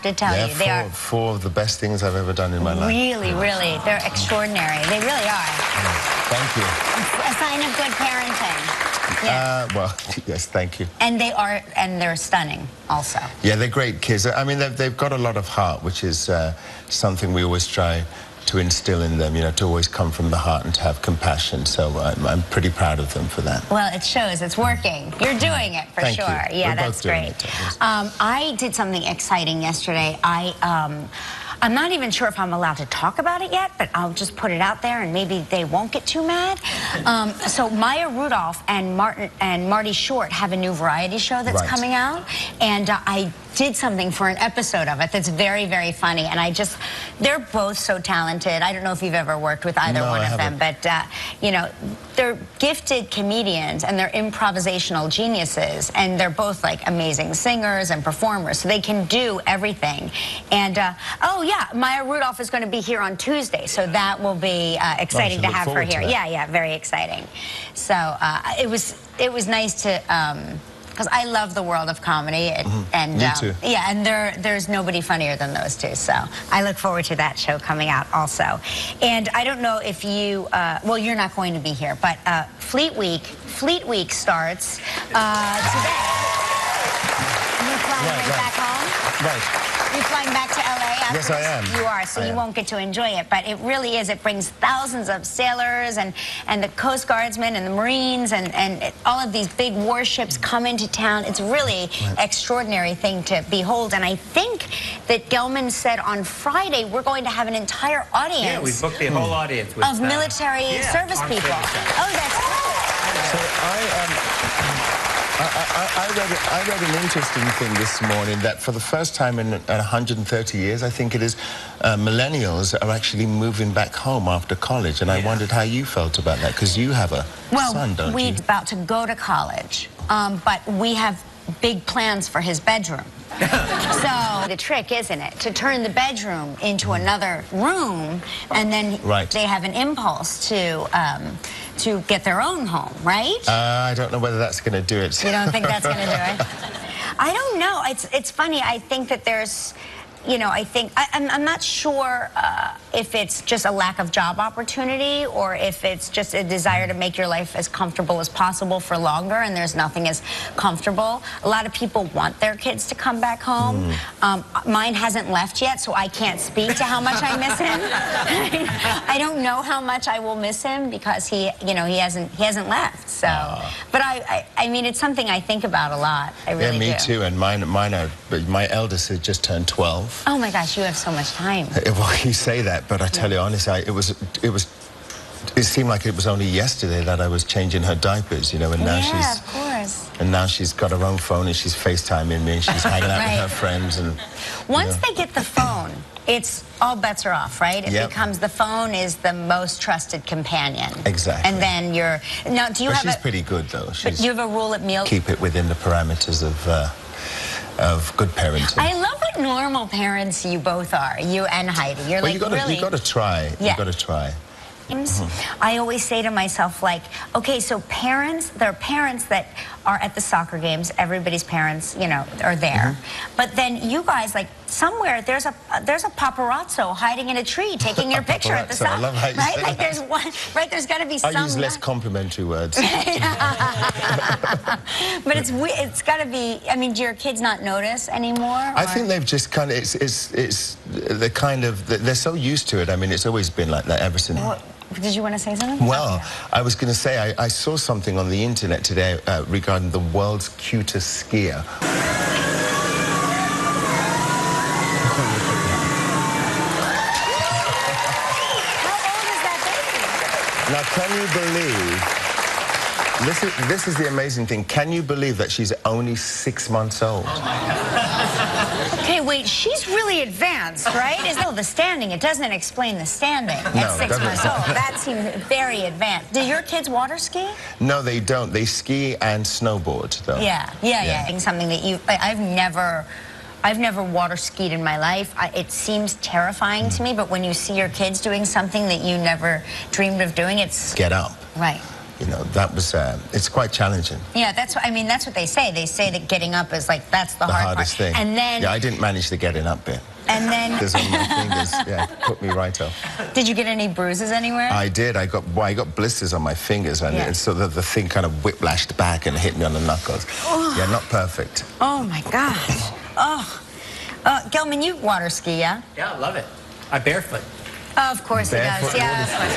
to tell you. They are four of the best things I've ever done in my life. Really, really. They're extraordinary. They really are. Thank you. A sign of good parenting. Yeah. Well, yes, thank you. And they're stunning also. Yeah, they're great kids. I mean, they've got a lot of heart, which is something we always try to instill in them, you know, to always come from the heart and to have compassion. So I'm pretty proud of them for that. Well, it shows. It's working. You're doing it for Thank sure. You. Yeah, We're that's both doing great. It, I did something exciting yesterday. I'm not even sure if I'm allowed to talk about it yet, but I'll just put it out there and maybe they won't get too mad. So Maya Rudolph and Marty Short have a new variety show that's coming out, and I did something for an episode of it that's very, very funny, and they're both so talented. I don't know if you've ever worked with either one of them, but you know, they're gifted comedians and they're improvisational geniuses, and they're both like amazing singers and performers, so they can do everything. And oh yeah, Maya Rudolph is going to be here on Tuesday, so that will be exciting to have her here. Yeah, very exciting. So it was nice to. Because I love the world of comedy, and Me too. Yeah, and there's nobody funnier than those two. So I look forward to that show coming out also. And I don't know if you, well, you're not going to be here, but Fleet Week starts today. You're flying back home. Right. You're flying back to LA after Yes, I am. You are, so you won't get to enjoy it. But it really is. It brings thousands of sailors and the Coast Guardsmen and the Marines and all of these big warships come into town. It's really extraordinary thing to behold. And I think that Gelman said on Friday we're going to have an entire audience. Yeah, we booked the whole audience with, of military service people. Oh, that's cool. So I read an interesting thing this morning that for the first time in 130 years, I think it is, millennials are actually moving back home after college. And I wondered how you felt about that, because you have a son, don't you? Well, we're about to go to college, but we have big plans for his bedroom. So the trick, isn't it, to turn the bedroom into another room, and then they have an impulse to get their own home, right? I don't know whether that's going to do it. You don't think that's going to do it? I don't know. It's funny. I think that there's, you know, I'm not sure if it's just a lack of job opportunity or if it's just a desire to make your life as comfortable as possible for longer, and there's nothing as comfortable. A lot of people want their kids to come back home. Mine hasn't left yet, so I can't speak to how much I miss him. I don't know how much I will miss him because he hasn't left. So, but I mean, it's something I think about a lot. I really do. Yeah, me too. And mine are. My eldest has just turned 12. Oh my gosh, you have so much time. Well, you say that, but I tell you honestly, it seemed like it was only yesterday that I was changing her diapers, you know, and now of course. And now she's got her own phone and she's FaceTiming me and she's hanging out with her friends. And once they get the phone, it's all bets are off, right? It becomes the phone is the most trusted companion. Exactly. And then you're now. Do you but have? She's pretty good though. But you have a rule at meal. Keep it within the parameters of good parenting. I love what normal parents you both are, you and Heidi. You're like, you got to try. You got to try. I always say to myself, like, okay, so there are parents that are at the soccer games. Everybody's parents, you know, are there. But then you guys, like, somewhere there's a paparazzo hiding in a tree taking your picture at the soccer. I love how you say like that. there's one. Right, there's got to be some. I use less complimentary words. But it's got to be. I mean, do your kids not notice anymore? Or? I think they've just kind of. They're so used to it. I mean, it's always been like that ever since. Did you want to say something? Well, I was going to say, I saw something on the internet today regarding the world's cutest skier. How old is that baby? Now, can you believe... This is the amazing thing. Can you believe that she's only 6 months old? Oh my God. Okay, wait, she's really advanced, right? No, the standing, it doesn't explain the standing at 6 months old. That seems very advanced. Do your kids water ski? No, they don't. They ski and snowboard, though. Yeah. Something that I've never water skied in my life. It seems terrifying to me, but when you see your kids doing something that you never dreamed of doing, it's... Get up. Right. you know, that was, it's quite challenging. Yeah, that's what, I mean, that's what they say. They say that getting up is like, that's the hard hardest part. thing. And then... Yeah, I didn't manage the getting up bit. And then... Because on my fingers, yeah, put me right off. Did you get any bruises anywhere? I did. I got blisters on my fingers, and it's so that the thing kind of whiplashed back and hit me on the knuckles. Oh. Yeah, not perfect. Oh, my gosh. Oh. Gelman, you water ski, yeah? Yeah, I love it. I barefoot. Oh, of course Barefoot? he does. Yeah, of course.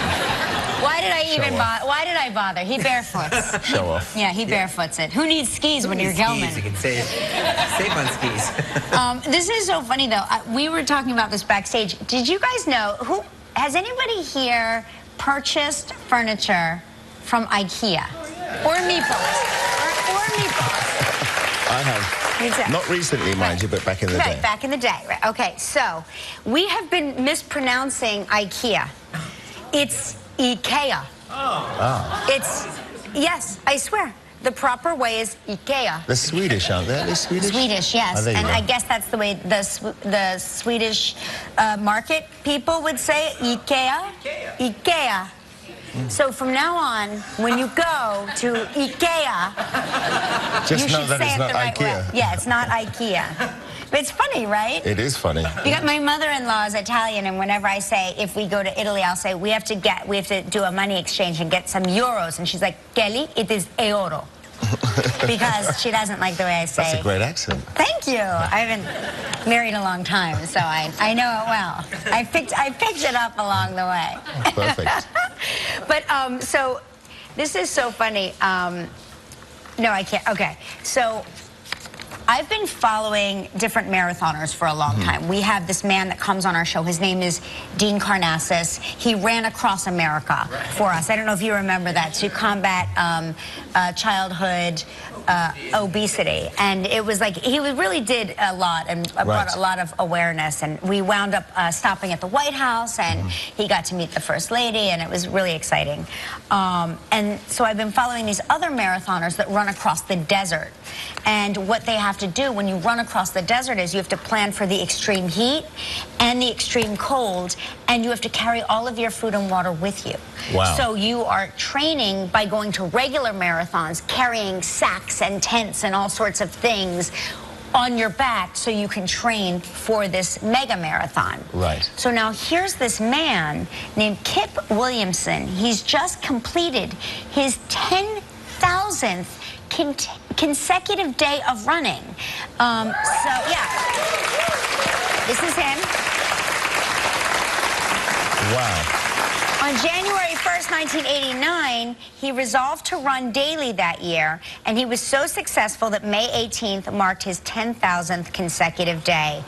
Why did I even bother? Why did I bother? He barefoots. Show off. Yeah, he barefoots it. Who needs skis when you're Gelman? You can save on skis. This is so funny, though. We were talking about this backstage. Did you guys know, has anybody here purchased furniture from IKEA? Or Meeples? Or Meeples? I have. Not recently, mind you, but back in the day. Right, back in the day. Right. Okay, so we have been mispronouncing IKEA. It's IKEA. Oh. It's, yes, I swear. The proper way is IKEA. They're Swedish, aren't they? Are they Swedish? Swedish, yes. Oh, and I guess that's the way the Swedish market people would say it. IKEA. IKEA. So from now on, when you go to IKEA, just you know should that say it's it not the right IKEA. way. Yeah, it's not IKEA. But it's funny, right? It is funny. Because my mother-in-law is Italian, and whenever I say, if we go to Italy, I'll say, we have to do a money exchange and get some euros. And she's like, Kelly, it is euro. Because she doesn't like the way I say. That's a great accent. Thank you. I've been married a long time, so I know it well. I picked it up along the way. Perfect. But so this is so funny. No, I can't. Okay, so I've been following different marathoners for a long time. We have this man that comes on our show. His name is Dean Karnassus. He ran across America for us. I don't know if you remember that, to combat childhood obesity. And it was like, he really did a lot and brought a lot of awareness. And we wound up stopping at the White House, and he got to meet the First Lady, and it was really exciting. And so I've been following these other marathoners that run across the desert. And what they have to do when you run across the desert is you have to plan for the extreme heat and the extreme cold, and you have to carry all of your food and water with you. Wow. So you are training by going to regular marathons, carrying sacks and tents and all sorts of things on your back so you can train for this mega marathon. Right. So now here's this man named Kip Williamson. He's just completed his 10,000th consecutive day of running. So yeah, this is him. Wow. On January 1st, 1989, he resolved to run daily that year, and he was so successful that May 18th marked his 10,000th consecutive day.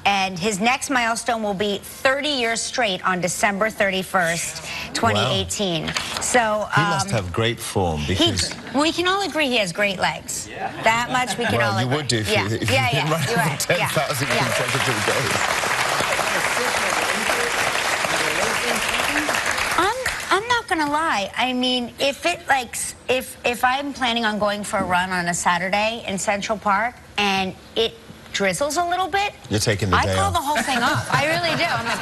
And his next milestone will be 30 years straight on December 31st, 2018. Wow. So he must have great form, because we can all agree he has great legs. Yeah. That much we can all agree. You would do if you ran 10,000 consecutive days. I'm not gonna lie. I mean, if I'm planning on going for a run on a Saturday in Central Park and it drizzles a little bit, you're taking the day I call off. the whole thing off. I really do. I'm like,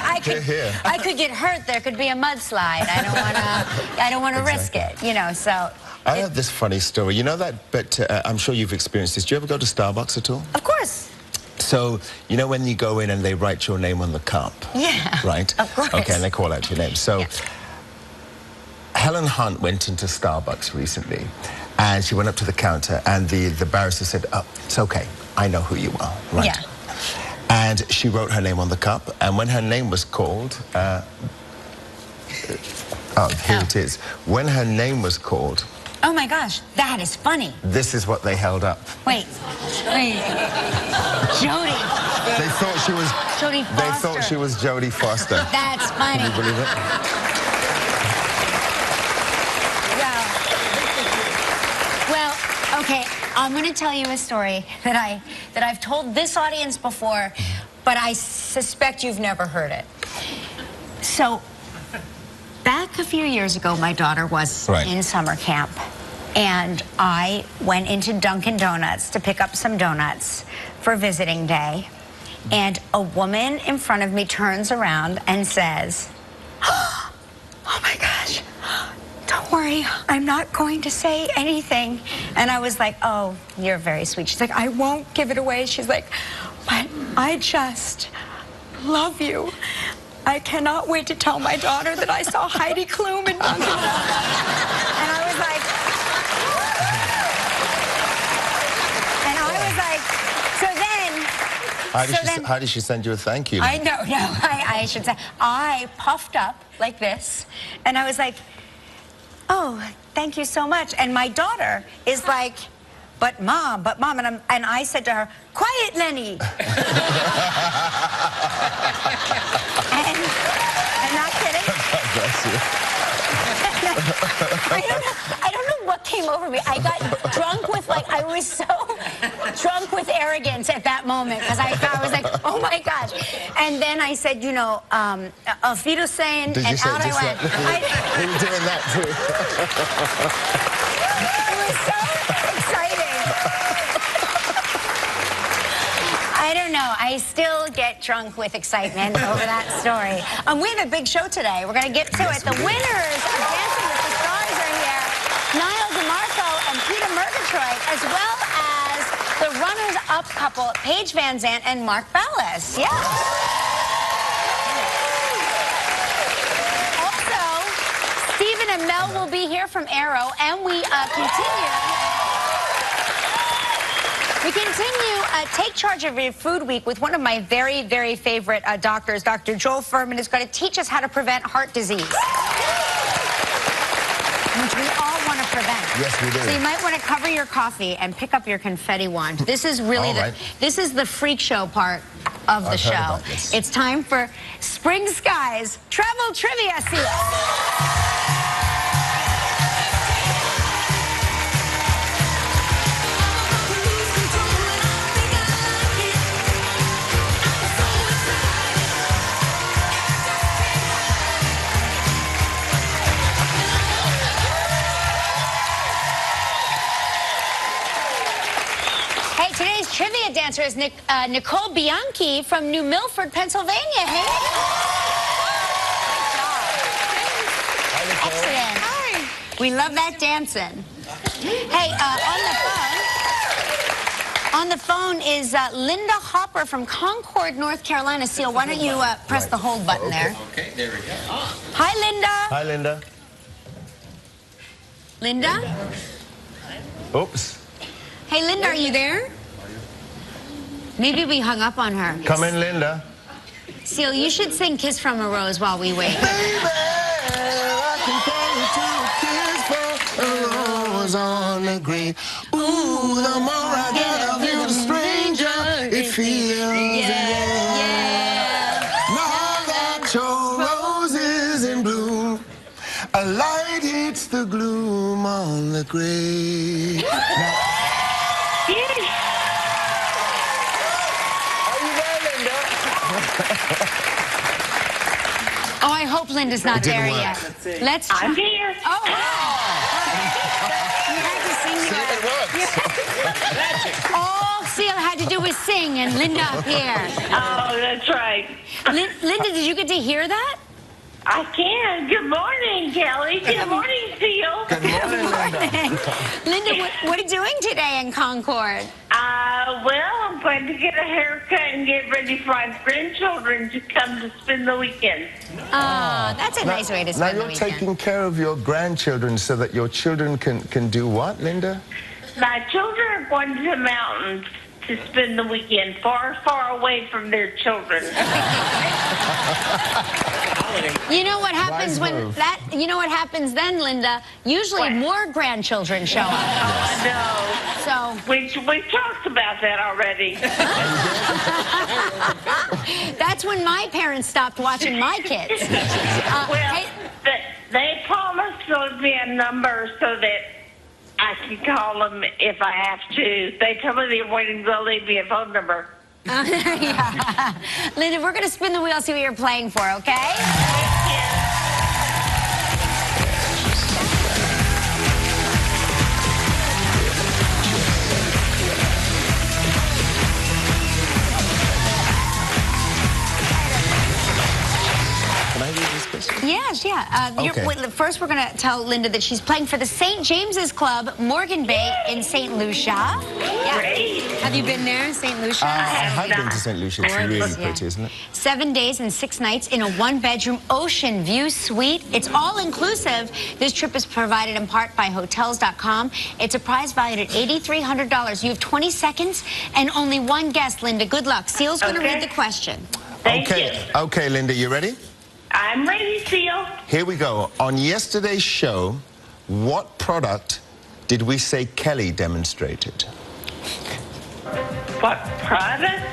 I could get hurt. There could be a mudslide. I don't wanna risk it. You know. So I have this funny story. You know that? But I'm sure you've experienced this. Do you ever go to Starbucks at all? Of course. So, you know when you go in and they write your name on the cup? Yeah. Right? Of course. Okay, and they call out your name. So, Helen Hunt went into Starbucks recently, and she went up to the counter, and the barrister said, "Oh, it's okay. I know who you are." Right? Yeah. And she wrote her name on the cup, and when her name was called, here it is. When her name was called... Oh my gosh, that is funny. This is what they held up. Wait. Jodie. They thought she was... Jodie Foster. They thought she was Jodie Foster. That's funny. Can you believe it? Well, okay, I'm going to tell you a story that I've told this audience before, but I suspect you've never heard it. So, back a few years ago, my daughter was in summer camp, and I went into Dunkin' Donuts to pick up some donuts for visiting day, and a woman in front of me turns around and says, "Oh my gosh, don't worry. worry, I'm not going to say anything. And I was like, oh, you're very sweet. She's like, I won't give it away. She's like, but I just love you. I cannot wait to tell my daughter that I saw Heidi Klum in Montana. And I was like, so then... How did she send you a thank you? I know, no, I should say. I puffed up like this, and I was like, oh, thank you so much. And my daughter is like, but mom, and I said to her, quiet, Lenny. and I'm not kidding. God bless you. I don't know what came over me. I got drunk with, like, I was so drunk with arrogance at that moment, because I was like, oh my gosh. And then I said, you know, auf Wiedersehen, and out I went. You were doing that too. It was so exciting. I don't know. I still get drunk with excitement over that story. We have a big show today. We're going to get to it. The winners of Dancing with the Stars are here. Niall DeMarco and Peter Murgatroyd, as well as the runners-up couple, Paige Van Zandt and Mark Ballas. Yeah. Also, Stephen Amell will be here from Arrow, and we continue Take Charge of Your Food Week with one of my very, very favorite doctors. Dr. Joel Furman is going to teach us how to prevent heart disease, which we all want to prevent. Yes, we do. So you might want to cover your coffee and pick up your confetti wand. This is really this is the freak show part of the show. It's time for Spring Skies Travel Trivia Seal. Today's trivia dancer is Nicole Bianchi from New Milford, Pennsylvania. Hey, excellent. Hi. We love that dancing. Hey, on the phone is Linda Hopper from Concord, North Carolina. Seal, why don't you press the hold button there? Okay, there we go. Hi, Linda. Hi, Linda. Linda? Oops. Hey, Linda, are you there? Maybe we hung up on her. Come in, Linda. Seal, you should sing Kiss from a Rose while we wait. Baby, I can call you to a kiss from a rose on the green. Ooh, the more I get of you, the stranger it feels. Now that your rose is in bloom, a light hits the gloom on the grave. Oh, I hope Linda's not there yet. Let's try. I'm here. Oh, you had to sing It works. All Seal had to do was sing, and Linda appeared. Oh, that's right. Linda, did you get to hear that? I can. Good morning, Kelly. Good morning, Seal. Good morning, Linda. Linda, what are you doing today in Concord? Well, I'm going to get a haircut and get ready for my grandchildren to come to spend the weekend. Oh, that's a nice way to spend the weekend. Now you're taking care of your grandchildren so that your children can do what, Linda? My children are going to the mountains to spend the weekend far, far away from their children. You know what happens you know what happens then, Linda? Usually more grandchildren show up. Oh, no. So We've talked about that already. that's when my parents stopped watching my kids. Well, they promised to leave me a number so that I can call them if I have to. They told me they're waiting to leave me a phone number. Yeah. Linda, we're going to spin the wheel, see what you're playing for, okay? Can I use this biscuit? Yes, yeah. First, we're going to tell Linda that she's playing for the St. James's Club, Morgan Bay in St. Lucia. Yeah. Great. Have you been there, St. Lucia? I have been to St. Lucia. It's really pretty, isn't it? 7 days and 6 nights in a one-bedroom ocean view suite. It's all-inclusive. This trip is provided in part by Hotels.com. It's a prize valued at $8,300. You have 20 seconds and only one guest, Linda. Good luck. Seal's going to read the question. Thank you. Okay, Linda, you ready? I'm ready, Seal. Here we go. On yesterday's show, what product did we say Kelly demonstrated? What product?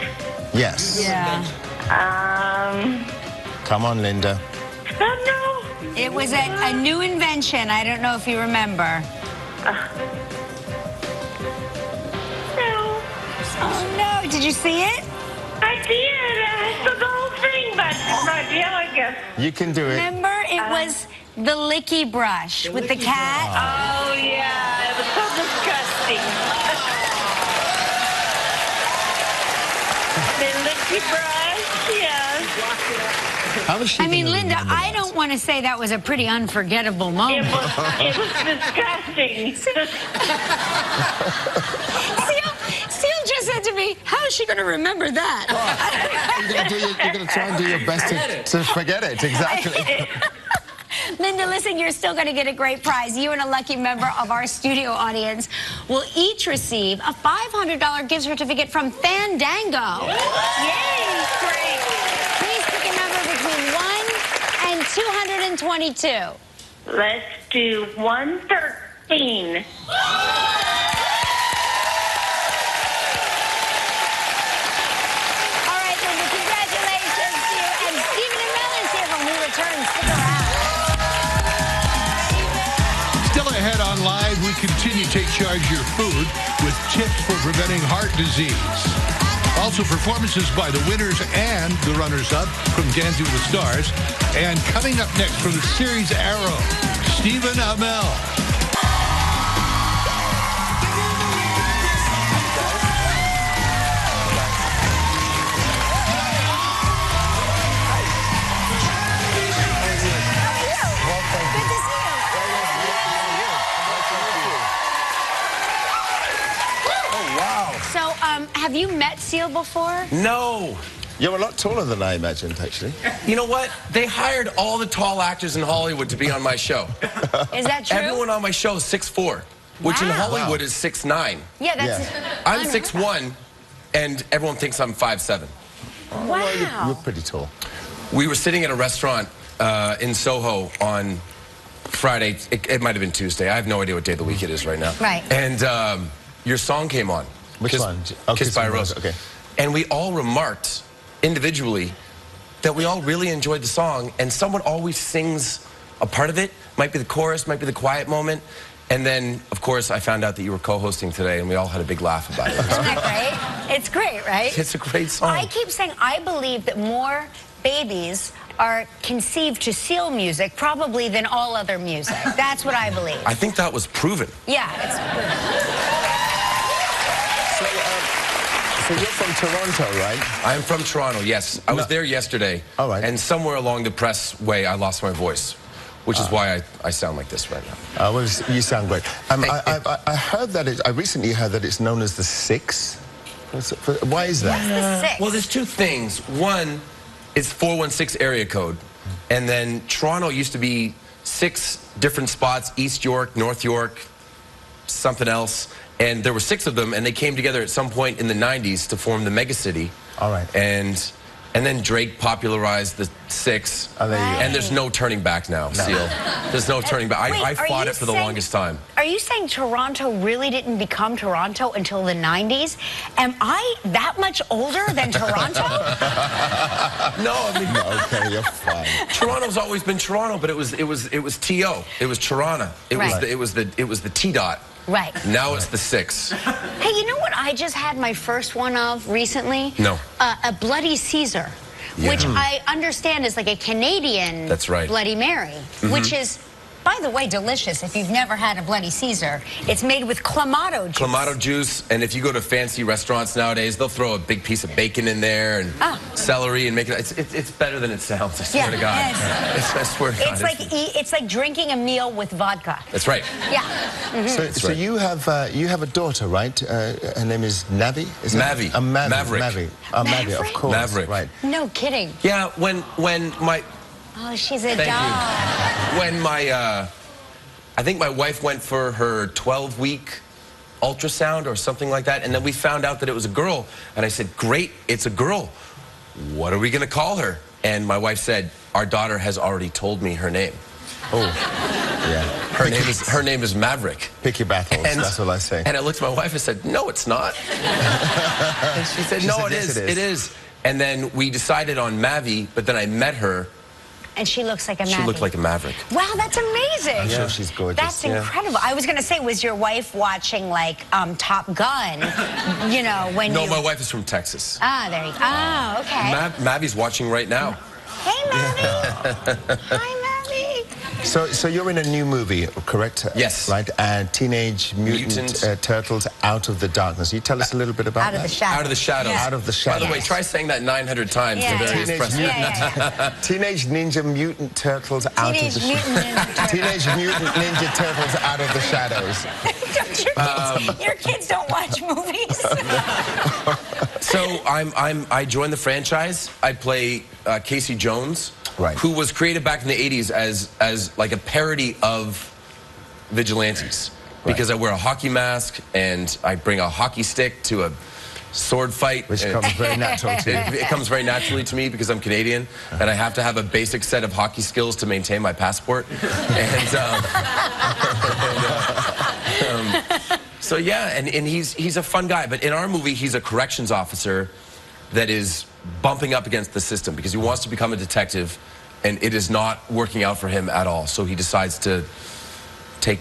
Yes. Yeah. Come on, Linda. Oh, no. It was a new invention. I don't know if you remember. No. Oh, no. Did you see it? I did. I saw the whole thing, but not yet, I guess. You can do it. Remember? It was the licky brush with the cat. Oh, yeah. It was so disgusting. The licky brush, yes. How was she I mean, gonna Linda, remember I that? don't want to say that was a pretty unforgettable It moment. was disgusting. Seal just said to me, how is she going to remember that? You're going to try and do your best to forget it, exactly. Linda, listen, you're still going to get a great prize. You and a lucky member of our studio audience will each receive a $500 gift certificate from Fandango. Yay, great. Please pick a number between 1 and 222. Let's do 113. All right, Linda, congratulations to you. And Stephen Amell is here when we return. Stick around. Still ahead on Live, we continue to take charge of your food with tips for preventing heart disease. Also, performances by the winners and the runners-up from Dancing with the Stars. And coming up next from the series Arrow, Stephen Amell. So, have you met Seal before? No. You're a lot taller than I imagined, actually. You know what? They hired all the tall actors in Hollywood to be on my show. Is that true? Everyone on my show is 6'4", which in Wow. Hollywood is 6'9". Yeah, that's... I'm 6'1", and everyone thinks I'm 5'7". Wow. You're pretty tall. We were sitting at a restaurant in Soho on Friday. It might have been Tuesday. I have no idea what day of the week it is right now. Right. And your song came on. Which one? Kiss by a Rose. Okay. And we all remarked individually that we all really enjoyed the song, and someone always sings a part of it. Might be the chorus, might be the quiet moment. And then, of course, I found out that you were co-hosting today, and we all had a big laugh about it. Isn't that great? It's great, right? It's a great song. I keep saying I believe that more babies are conceived to Seal music probably than all other music. That's what I believe. I think that was proven. Yeah, it's... So you're from Toronto, right? I'm from Toronto, yes. I was there yesterday. All right. And somewhere along the press way, I lost my voice, which is why I sound like this right now. Well, you sound great. I heard that I recently heard that it's known as the Six. Why is that? What's the six? Well, there's two things. One is 416 area code. And then Toronto used to be 6 different spots, East York, North York, something else. And there were 6 of them, and they came together at some point in the 90s to form the megacity. All right. And then Drake popularized the 6. Oh, there you go. And there's no turning back now, Seal. There's no turning back. Wait, I are fought you it for the saying- longest time. Are you saying Toronto really didn't become Toronto until the 90s? Am I that much older than Toronto? No, I mean, Okay, you're fine. Toronto's always been Toronto, but it was T.O. It was Toronto. It was Right. it was the T dot. Right. Now it's the 6. Hey, you know what I just had my first one of recently? No. A Bloody Caesar, Yeah. which I understand is like a Canadian That's right. Bloody Mary, which is by the way, delicious. If you've never had a Bloody Caesar, it's made with Clamato juice. Clamato juice, and if you go to fancy restaurants nowadays, they'll throw a big piece of bacon in there and celery and make it. It's better than it sounds. I swear to God. I swear to God. It's like drinking a meal with vodka. That's right. Yeah. So you have a daughter, right? Her name is Navi. Is it? Mavi. Maverick. Maverick. Mavi, of course. Maverick. Right. No kidding. Yeah. When my Oh, she's a Thank doll. you. When I think my wife went for her 12-week ultrasound or something like that, and then we found out that it was a girl, and I said, great, it's a girl. What are we going to call her? And my wife said, our daughter has already told me her name. Oh, yeah. Her name is Maverick. Pick your battles, that's what I say. And I looked at my wife and said, no, it's not. And she said, no, yes, it is. And then we decided on Mavi, but then I met her. And she looks like a Mavi. She looked like a Maverick. Wow, that's amazing. I'm sure she's gorgeous. That's incredible. I was going to say, was your wife watching, like, Top Gun, you know, when No, my wife is from Texas. Ah, there you go. Ah, okay. Mavi's watching right now. Hey, Mavi. Hi, Mavi. So you're in a new movie, correct? Yes. Right? Teenage Mutant Turtles Out of the Darkness. You tell us a little bit about Out of the Shadows. Out of the Shadows. Yeah. Out of the Shadows. By the way, try saying that 900 times in various press. Teenage Ninja Mutant Turtles Out of the Shadows. Teenage Mutant Ninja Turtles Out of the Shadows. Your kids don't watch movies. So I joined the franchise. I play Casey Jones, who was created back in the 80s as like a parody of vigilantes, because I wear a hockey mask and I bring a hockey stick to a sword fight. Which comes very natural to you. It comes very naturally to me because I'm Canadian, and I have to have a basic set of hockey skills to maintain my passport. So yeah, and he's a fun guy. But in our movie, he's a corrections officer that is bumping up against the system because he wants to become a detective, and it is not working out for him at all. So he decides to take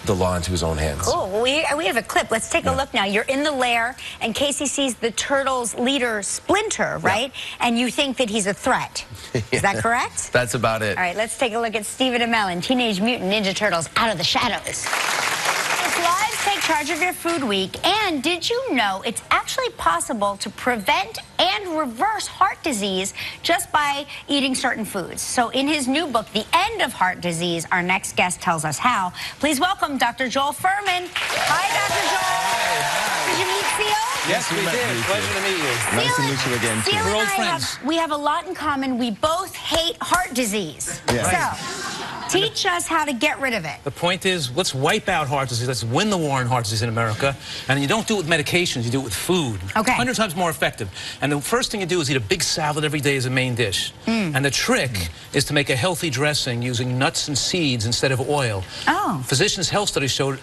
the law into his own hands. Cool. Well, we have a clip. Let's take a look now. You're in the lair, and Casey sees the Turtles' leader, Splinter, right? Yeah. And you think that he's a threat. Is that correct? That's about it. All right, let's take a look at Stephen Amell in Teenage Mutant Ninja Turtles Out of the Shadows. Lives take charge of your food week, and did you know it's actually possible to prevent and reverse heart disease just by eating certain foods? So in his new book, The End of Heart Disease, our next guest tells us how. Please welcome Dr. Joel Furman. Hi, Dr. Joel. Did you meet Seal? Yes, we did. Pleasure to meet you. Nice to meet you again, too. Seal and I we have a lot in common. We both hate heart disease. Yeah. So, teach us how to get rid of it. The point is, let's wipe out heart disease. Let's win the war on heart disease in America. And you don't do it with medications. You do it with food. Okay. 100 times more effective. And the first thing you do is eat a big salad every day as a main dish. And the trick is to make a healthy dressing using nuts and seeds instead of oil. Oh. Physicians' health studies showed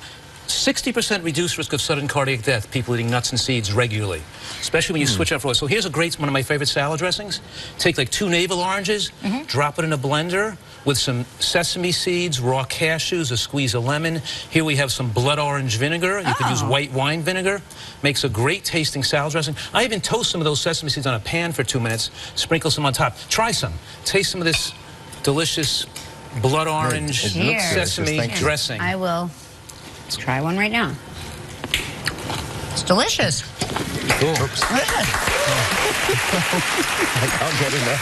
60% reduced risk of sudden cardiac death, people eating nuts and seeds regularly, especially when you switch out for oil. So here's one of my favorite salad dressings. Take like 2 navel oranges, drop it in a blender with some sesame seeds, raw cashews, a squeeze of lemon. Here we have some blood orange vinegar. You could use white wine vinegar. Makes a great tasting salad dressing. I even toast some of those sesame seeds on a pan for 2 minutes, sprinkle some on top. Try some. Taste some of this delicious blood orange sesame dressing. I will. Let's try one right now. It's delicious. Cool. I'll get in there.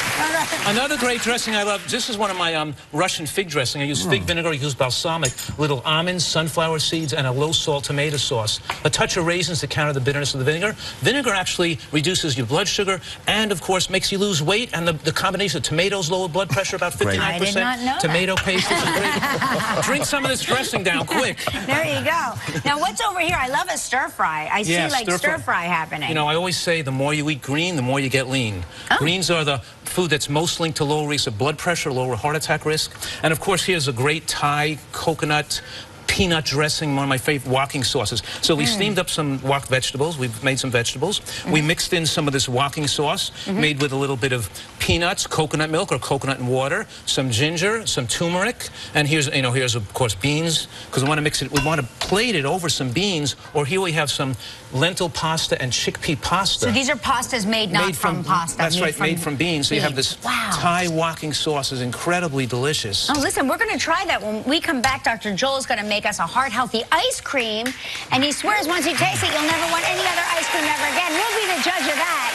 Another great dressing I love, this is one of my Russian fig dressing. I use fig vinegar, I use balsamic, little almonds, sunflower seeds, and a low-salt tomato sauce. A touch of raisins to counter the bitterness of the vinegar. Vinegar actually reduces your blood sugar and, of course, makes you lose weight. And the combination of tomatoes lower blood pressure about 59%. I did not know Tomato paste is great. Drink some of this dressing down quick. There you go. Now, what's over here? I love a stir-fry. I see, like, stir-fry happening. You know, I always say the more you eat green, the more you get lean. Greens are the food that's most linked to lower risk of blood pressure, lower heart attack risk. And, of course, here's a great Thai coconut peanut dressing, one of my favorite walking sauces. So we steamed up some wok vegetables. We've made some vegetables. We mixed in some of this walking sauce, made with a little bit of peanuts, coconut milk or coconut and water, some ginger, some turmeric, and here's of course beans, because we want to mix it. We want to plated over some beans, or here we have some lentil pasta and chickpea pasta. So these are pastas made not from pasta. That's right, made from beans. So you have this Thai walking sauce is incredibly delicious. Oh, listen, we're going to try that when we come back. Dr. Joel's going to make us a heart-healthy ice cream, and he swears once you taste it, you'll never want any other ice cream ever again. We'll be the judge of that.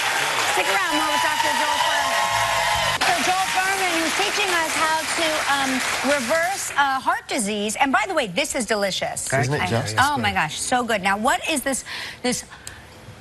Stick around, more with Dr. Joel Furman. Dr. Joel Furman, who's teaching us how to reverse heart disease. And by the way, this is delicious. Isn't it just? Oh my gosh, so good. Now, what is this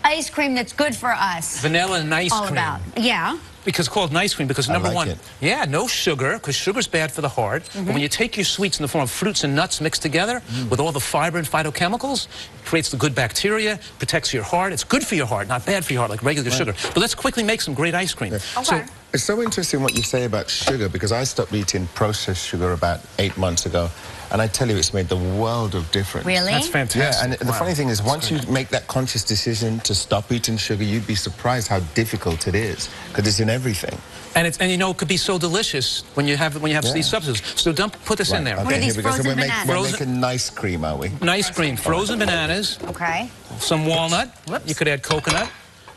ice cream that's good for us? Vanilla and ice all cream. About? Yeah. Because it's called ice cream, because number like one, it. yeah, no sugar, because sugar's bad for the heart. But when you take your sweets in the form of fruits and nuts mixed together with all the fiber and phytochemicals, it creates the good bacteria, protects your heart. It's good for your heart, not bad for your heart like regular sugar. But let's quickly make some great ice cream. Yeah. Okay. So it's so interesting what you say about sugar, because I stopped eating processed sugar about 8 months ago. And I tell you, it's made the world of difference. Really? That's fantastic. Yeah, and the funny thing is, once you make that conscious decision to stop eating sugar, you'd be surprised how difficult it is, because it's in everything. And you know, it could be so delicious when you have these substances. So put this in there. Okay, What are these, here we go. So frozen we're bananas? making nice cream, are we? Nice cream, frozen bananas, Okay. some walnut. You could add coconut.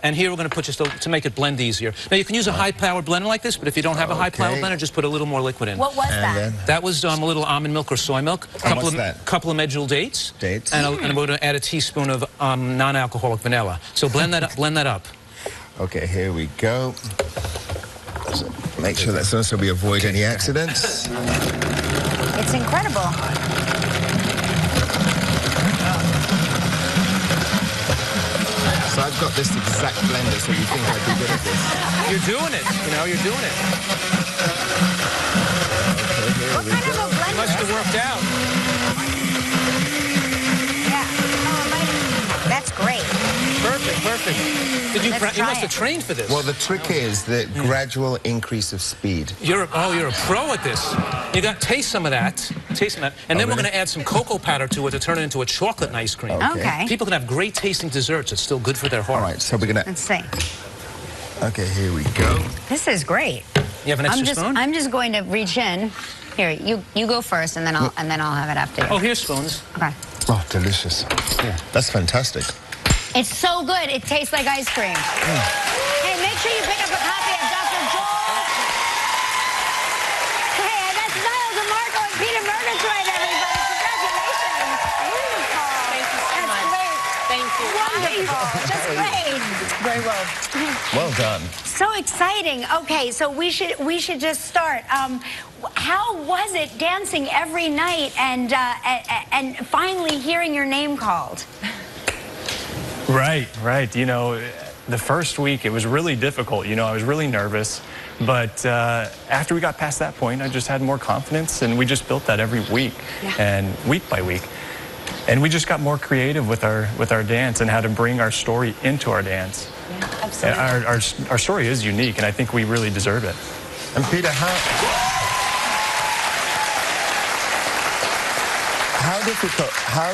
And here we're going to put just to make it blend easier. Now, you can use a high-powered blender like this, but if you don't have a high-powered blender, just put a little more liquid in. What was that? Then, That was a little almond milk or soy milk. what's that? Couple of medjool dates. Dates. And we're going to add a teaspoon of non-alcoholic vanilla. So blend that up. Blend that up. Okay, here we go. So make sure that's so we avoid any accidents. It's incredible. So I've got this exact blender, so you think I'd be good at this? You're doing it. You know, you're doing it. Okay, here What we kind go. of a blender? Must have worked out. Yeah. That's great. Perfect, perfect. You must have trained for this. Well, the trick is the gradual increase of speed. You're a pro at this. You got taste some of that. Taste some of that. And then we're going to add some cocoa powder to it to turn it into a chocolate ice cream. Okay. People can have great tasting desserts. It's still good for their heart. All right, so we're going to... Let's see. Okay, here we go. This is great. You have an extra spoon? I'm just going to reach in. Here, you go first, and then I'll have it after you. Oh, here's spoons. Okay. Oh, delicious. Yeah. That's fantastic. It's so good. It tastes like ice cream. Hey, make sure you pick up a copy of Dr. Joel. Hey, that's Niles and Marco and Peter Murgatroyd, everybody. Congratulations. Wonderful. Thank you so much. Great. Thank you. Wonderful. Just great. Very well. Well done. So exciting. Okay, so we should just start. How was it dancing every night and finally hearing your name called? Right. You know, the first week it was really difficult. You know, I was really nervous. But after we got past that point, I just had more confidence, and we just built that every week and week by week. And we just got more creative with our dance and how to bring our story into our dance. Yeah, absolutely. Our story is unique, and I think we really deserve it. And Peter, how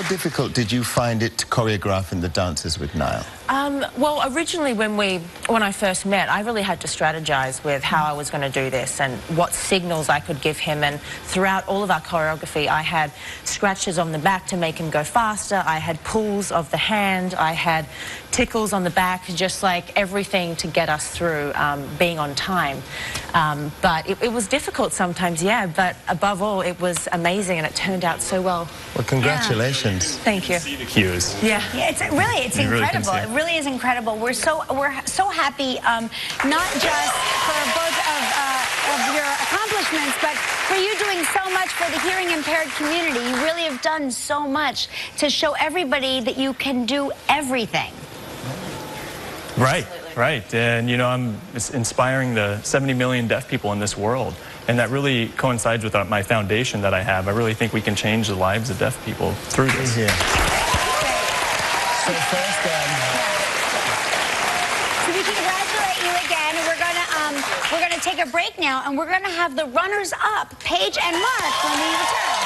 difficult did you find it to choreograph in the dances with Niall? Well, originally when I first met, I really had to strategize with how I was going to do this and what signals I could give him. And throughout all of our choreography, I had scratches on the back to make him go faster. I had pulls of the hand. I had tickles on the back, just like everything to get us through being on time. But it was difficult sometimes, yeah. But above all, it was amazing, and it turned out so well. Well, congratulations. Thank you. See the cues. Yeah. It's incredible. It really is incredible. We're so happy, not just for both of your accomplishments, but for you doing so much for the hearing impaired community. You really have done so much to show everybody that you can do everything. Right. And, you know, I'm inspiring the 70 million deaf people in this world. And that really coincides with my foundation that I have. I really think we can change the lives of deaf people through this. Yeah. So first, So we congratulate you again. We're gonna take a break now, and we're gonna have the runners-up, Paige and Mark, when we return.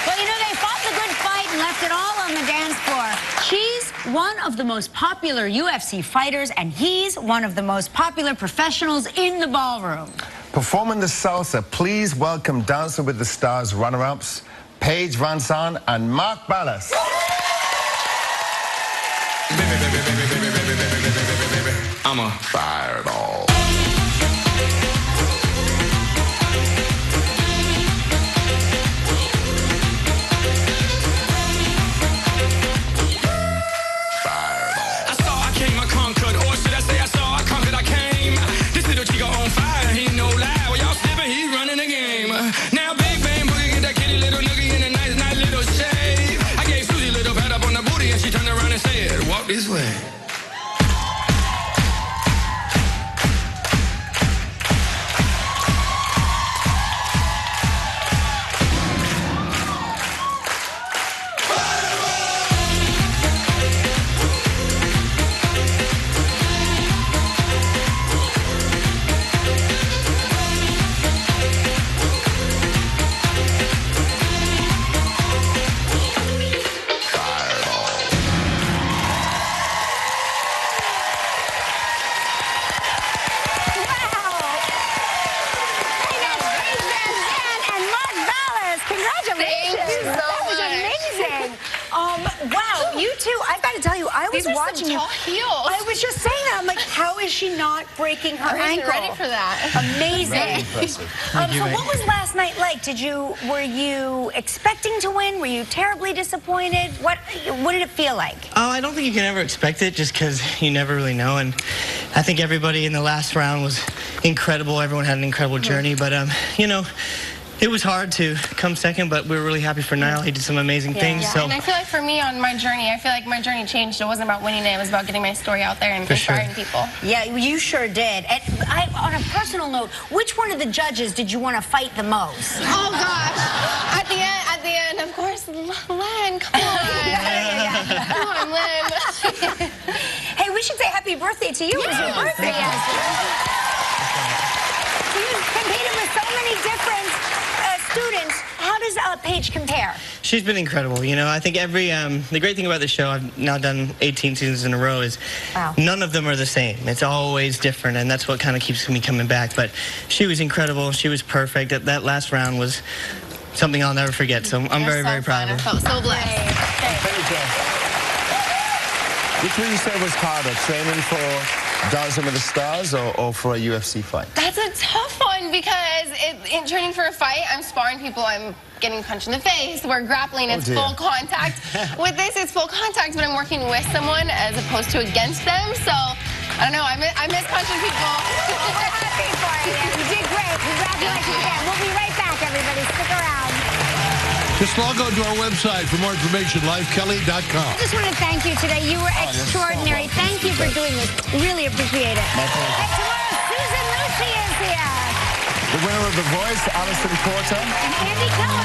Well, you know, they fought the good fight and left it all on the dance floor. She's one of the most popular UFC fighters, and he's one of the most popular professionals in the ballroom. performing the salsa, please welcome Dancing with the Stars runner-ups, Paige Van Zandt and Mark Ballas. I'm a fireball. This way. Wow, you two, I've got to tell you, I was watching some tall heels. I was just saying that. I'm like, how is she not breaking her ankle? Ready for that. Amazing. Very impressive. So what was last night like? Were you expecting to win? Were you terribly disappointed? What did it feel like? Oh, I don't think you can ever expect it just because you never really know. And I think everybody in the last round was incredible. Everyone had an incredible journey. But, you know, it was hard to come second, but we were really happy for Niall. He did some amazing things. Yeah. So. And I feel like for me on my journey, I feel like my journey changed. It wasn't about winning it. It was about getting my story out there and inspiring people. Yeah, you sure did. And on a personal note, which one of the judges did you want to fight the most? Oh, gosh. At the end, of course, Len, come on. Come on, Len. Hey, we should say happy birthday to you. It was your birthday yesterday. You competed with so many different students. How does Paige compare? She's been incredible. You know, I think the great thing about the show, I've now done 18 seasons in a row, is none of them are the same. It's always different, and that's what kind of keeps me coming back. But she was incredible. She was perfect. That last round was something I'll never forget. So I'm very, very proud of her. I felt so blessed. Which would you say was harder, training for Dancing with the Stars or for a UFC fight? That's a tough one because in training for a fight, I'm sparring people, I'm getting punched in the face, we're grappling, it's full contact. With this, it's full contact, but I'm working with someone as opposed to against them, so I don't know, I miss punching people. Well, we're happy for you. You did great. Congratulations again. We'll be right back, everybody. Stick around. Just log on to our website for more information, livekelly.com. I just want to thank you today. You were extraordinary. Thank you for doing this. Really appreciate it. My pleasure. And tomorrow, Susan Lucci is here. The winner of The Voice, Alison Porter. And Andy Cohen.